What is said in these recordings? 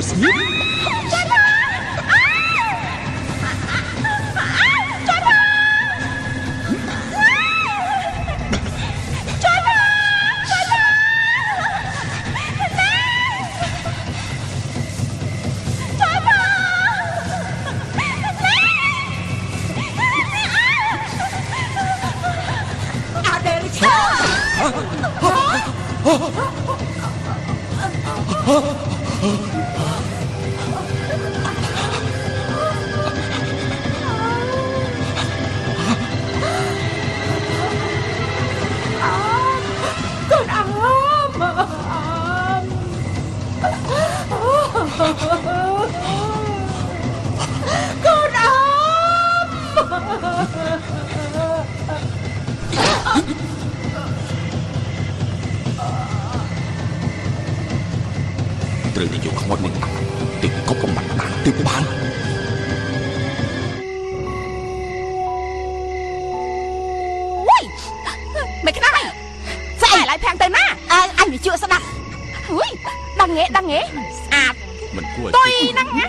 ស្ងៀមត្រូវតែយកខ្មោចនឹងទៅគប់កំបាត់បានទើបបានអូយមិនខ្នើយស្អីឡើយផាំងទៅណាអញវាជក់ស្ដាប់អូយដឹងហេស្អាតមិនគួរទុយហ្នឹងណា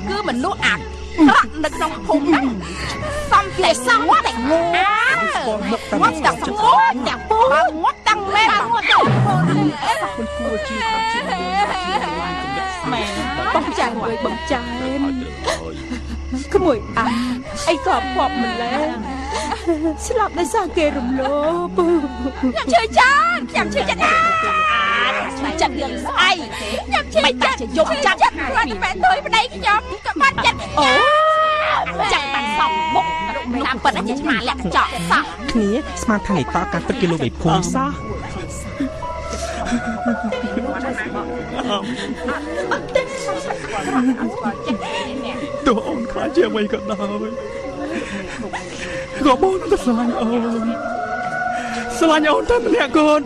គឺមនុស្សអាតរត់នៅក្នុងភូមិហ្នឹងសំតែសំតែងូងាត់ទាំងស្ងួតទាំងពូងាត់ទាំងមែនងាត់ទាំងពូមិនគួរជឿតាមជាមែនបងចានមួយបងចានក្មួយអីក៏ភ័ព្វម្ល៉េះស្លាប់ដោយសារគេរំលោភខ្ញុំជឿចានណាចិត្តរឿងស្អីខ្ញុំជឿចានយកចាប់គាត់ទៅបែកទុយប្តីខ្ញុំក៏បាត់ចិត្តអូចាក់បានសំមុខតាមពិតអញឆ្មាលាក់កញ្ចក់សោះគ្នាស្មានថានៃតការពិតគេលោកឯភូមិសោះទោះអូនខ្លាចជាអ្វីក៏ដោយក៏បងក៏ស្រឡាញ់អូនតែម្នាក់កូន